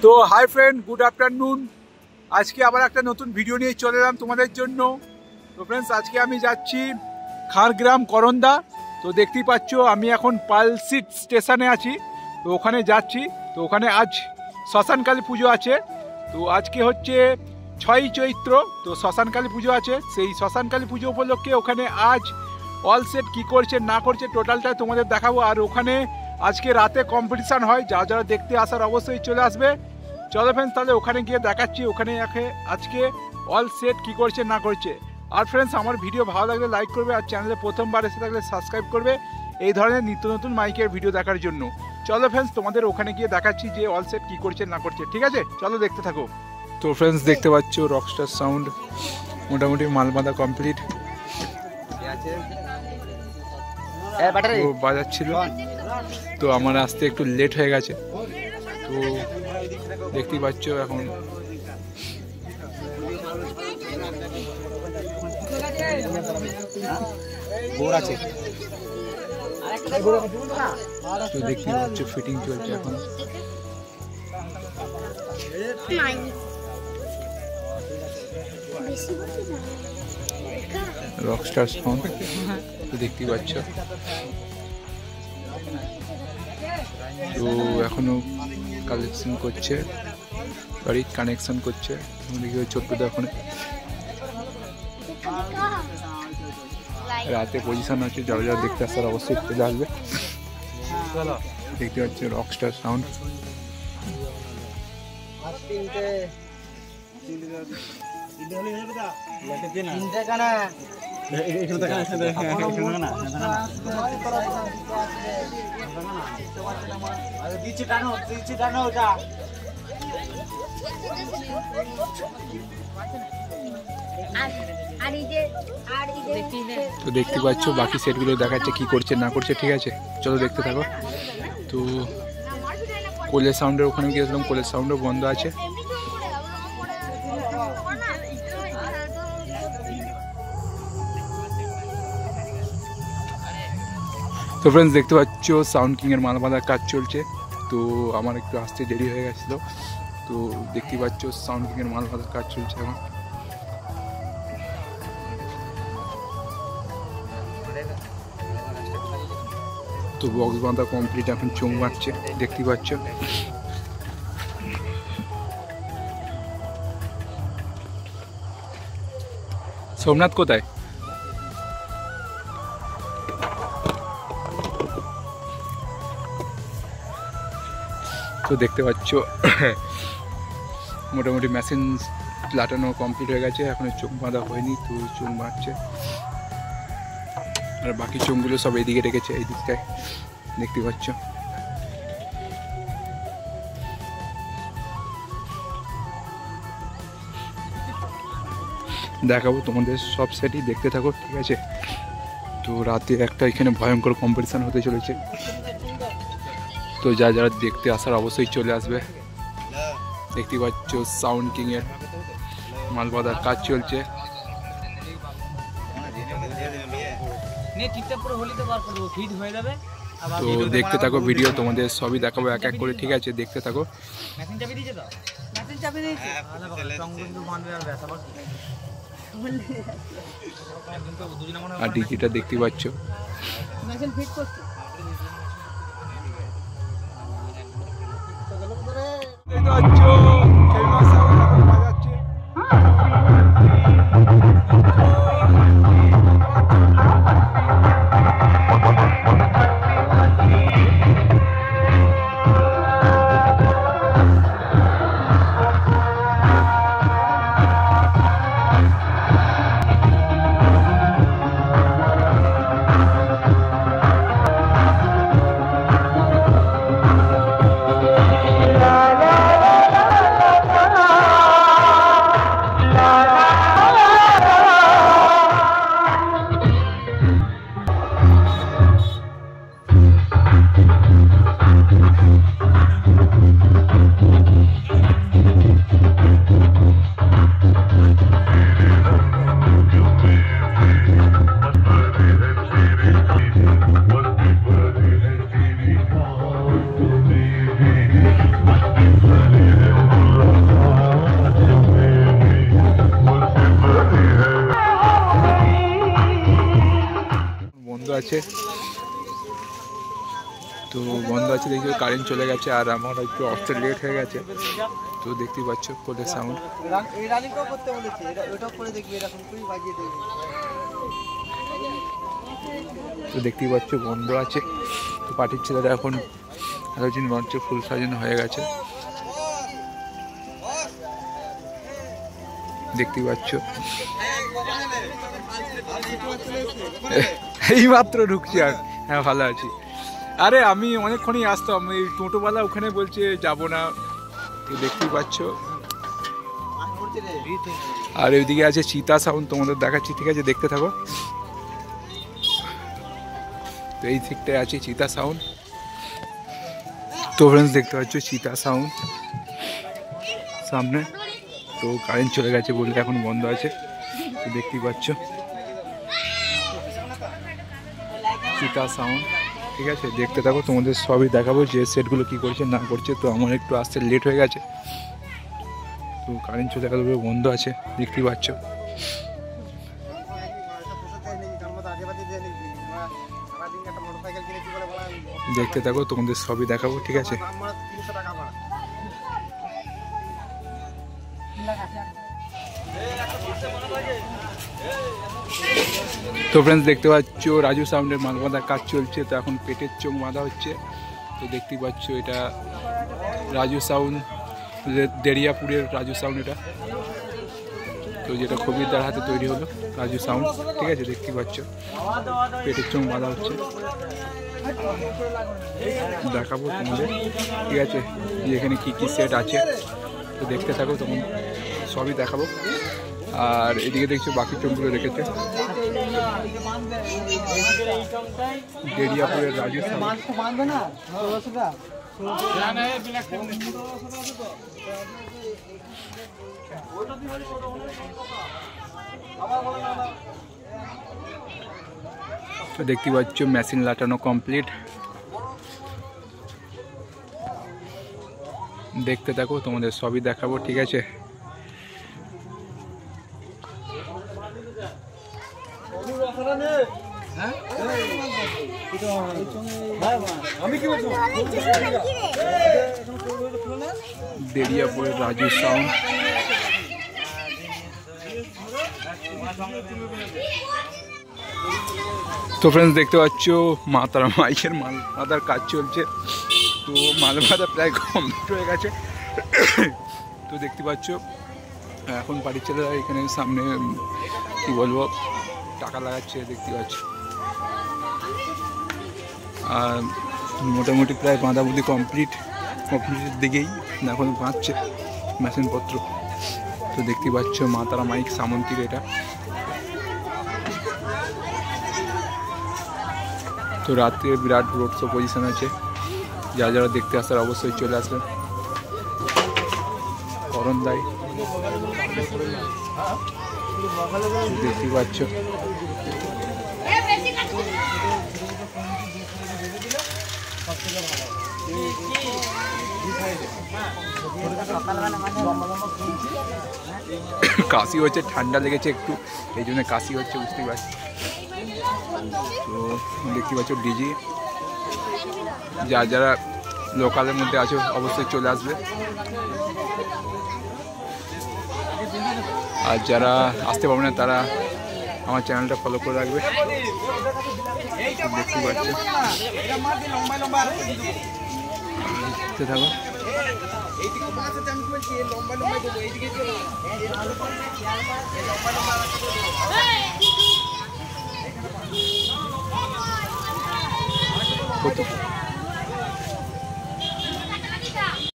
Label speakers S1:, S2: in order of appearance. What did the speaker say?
S1: তো hi friend, good afternoon. আজকে আবার একটা নতুন ভিডিও নিয়ে চলে এলাম তোমাদের জন্য। তো ফ্রেন্ডস, আজকে আমি যাচ্ছি খারগ্রাম করন্দা। তো দেখতেই পাচ্ছ আমি এখন পালসিট স্টেশনে আছি। তো ওখানে যাচ্ছি। তো ওখানে আজ শ্মশানকালী পুজো আছে। তো আজকে হচ্ছে 6ই চৈত্র। তো শ্মশানকালী পুজো আছে। সেই শ্মশানকালী পুজো উপলক্ষে ওখানে আজ অল সেট কী করছে না করছে টোটালটা তোমাদের দেখাবো। আর ওখানে আজকে রাতে কম্পিটিশান হয়, যারা যারা দেখতে আসার অবশ্যই চলে আসবে। চলো ফ্রেন্ডস, তাহলে ওখানে গিয়ে দেখাচ্ছি ওখানে আজকে অল সেট কী করছে না করছে। আর ফ্রেন্ডস, আমার ভিডিও ভালো লাগলে লাইক করবে, আর চ্যানেলে প্রথমবার এসে থাকলে সাবস্ক্রাইব করবে এই ধরনের নিত্য নতুন মাইকের ভিডিও দেখার জন্য। চলো ফ্রেন্ডস, তোমাদের ওখানে গিয়ে দেখাচ্ছি যে অল সেট কী করছে না করছে। ঠিক আছে, চলো দেখতে থাকো। তো ফ্রেন্ডস, দেখতে পাচ্ছ রকস্টার সাউন্ড মোটামুটি মাল বাঁধা কমপ্লিট বাজাচ্ছিল। তো আমার আসতে একটু লেট হয়ে গেছে। তো দেখতেই পাচ্ছ এখন আছে। তো দেখতেই পাচ্ছ ফিটিং চলছে এখন। রকস্টার সাউন্ড তো দেখতেই পাচ্ছ। তো এখনো কালেকশন করছে, সরি কানেকশন করছে ছোট্টটা। এখন রাতে পজিশন আছে, যারা যারা দেখতে আসার অবশ্যই চলে আসবে। দেখতে পাচ্ছ রকস্টার সাউন্ড। তো দেখতে পাচ্ছ বাকি সেটগুলো দেখাচ্ছে কি করছে না করছে। ঠিক আছে, চলো দেখতে থাকো। তো কোলের সাউন্ডের ওখানে গিয়েছিলাম, কোলের সাউন্ডও বন্ধ আছে। তো ফ্রেন্ডস, দেখতে পাচ্ছ সাউন্ড কিংয়ের মাল বাঁধার কাজ চলছে। তো আমার একটু আসতে দেরি হয়ে গেছিলো। তো দেখতে পাচ্ছ সাউন্ড কিংয়ের মাল বাঁধার কাজ চলছে এখন। তো বক্স বাঁধা কমপ্লিট, এখন চোখ মারছে দেখতে পাচ্ছ। সোমনাথ কোথায়? তো দেখতে পাচ্ছ মোটামুটি মেশিন লাটানো কমপ্লিট হয়ে গেছে, এখন চোখ বাঁধা হয়নি। তো চোখ মারছে, আর বাকি চোখগুলো সব এইদিকে রেখেছে, এই দিকটায় দেখতে পাচ্ছ। দেখাবো তোমাদের সব সেটই, দেখতে থাকো। ঠিক আছে, তো রাতে একটা এখানে ভয়ঙ্কর কম্পিটিশান হতে চলেছে। তো যারা যারা দেখতে আসার অবশ্যই চলে আসবে। দেখতে পাচ্ছ সাউন্ড কিংয়ের মাল বাঁধার কাজ চলছে। তো দেখতে থাকো ভিডিও, তোমাদের সবই দেখাবো এক এক করে। ঠিক আছে, দেখতে থাকো। আর ডিজিটা দেখতে পাচ্ছ। আছে, তো বন্ধ আছে দেখি কারেন্ট চলে গেছে আর আমার একটু আসতে লেট হয়ে গেছে। তো দেখতেই পাচ্ছ কোলের সাউন্ড। তো দেখতেই পাচ্ছ বন্ধ আছে। তো পার্টির ছেলেরা এখন আলোচনা মঞ্চে ফুল সাজানো হয়ে গেছে, দেখতেই পাচ্ছ। এই মাত্র ঢুকছি আর। হ্যাঁ ভালো আছি। আরে আমি অনেকক্ষণই আসতাম, এই টোটোওয়ালা ওখানে বলছে যাব না। তো দেখতেই পাচ্ছ। আর ওইদিকে আছে চিতা সাউন্ড, তোমাদের দেখাচ্ছি, ঠিক আছে দেখতে থাকো। তো এই দিকটায় আছে চিতা সাউন্ড। তো ফ্রেন্ডস দেখতে পাচ্ছ চিতা সাউন্ড সামনে। তো কারেন্ট চলে গেছে বললে এখন বন্ধ আছে। তো দেখতেই পাচ্ছ চিতা সাউন্ড, ঠিক আছে দেখতে থাকো, তোমাদের সবই দেখাবো যে সেটগুলো কী করছে না করছে। তো আমার একটু আসতে লেট হয়ে গেছে, তো কারেন্ট চলে গেল বন্ধ আছে, দেখতেই পাচ্ছ। দেখতে থাকো, তোমাদের সবই দেখাবো, ঠিক আছে। তো ফ্রেন্ডস দেখতে পাচ্ছ রাজু সাউন্ডের মাল বাঁধার কাজ চলছে। তো এখন পেটের চোখ বাঁধা হচ্ছে। তো দেখতেই পাচ্ছ এটা রাজু সাউন্ড, দেরিয়াপুরের রাজু সাউন্ড এটা। তো যেটা খবিরদার হাতে তৈরি হলো রাজু সাউন্ড, ঠিক আছে দেখতেই পাচ্ছ পেটের চোখ বাঁধা হচ্ছে। দেখাবো তোমাদের, ঠিক আছে যে এখানে কী কী সেট আছে। তো দেখতে থাকো, তখন সবই দেখাবো। আর এদিকে দেখছো বাকি চোখগুলো রেখেছে দেরিয়াপুরের রাজু সাউন্ড। তো দেখতে পাচ্ছ মেশিন লাটানো কমপ্লিট, দেখতে থাকো তোমাদের সবই দেখাবো, ঠিক আছে। দেরিয়াপুরের রাজু সাউন্ড। তো ফ্রেন্ডস দেখতে পাচ্ছ মাতারা মাইকের মাল বাঁধার কাজ চলছে। তো মাল বাঁধা প্রায় কমপ্লিট হয়ে গেছে। তো দেখতে পাচ্ছ এখন বাড়ির ছেলেরা এখানে সামনে কি বলবো টাকা লাগাচ্ছে, দেখতে পাচ্ছ। আর মোটামুটি প্রায় বাঁধাবুধি কমপ্লিটের দিকেই এখন বাঁধছে মেশিনপত্র। তো দেখতে পাচ্ছ মাতারা মাইক সামন্তীর এটা। তো রাত্রে বিরাট রোড শো পজিশন আছে, যারা দেখতে আসার অবশ্যই চলে আসবেন করন্দায়। দেখতে পাচ্ছ কাশি হচ্ছে, ঠান্ডা লেগেছে একটু, এই জন্য কাশি হচ্ছে, বুঝতেই পারছি। তো দেখতে পাচ্ছ ডিজি, যারা লোকালের মধ্যে আছে অবশ্যই চলে আসবে। আর যারা আসতে পারবে না তারা আমার চ্যানেলটা ফলো করে রাখবে। দেখতে পাচ্ছ দেখতে থাকো।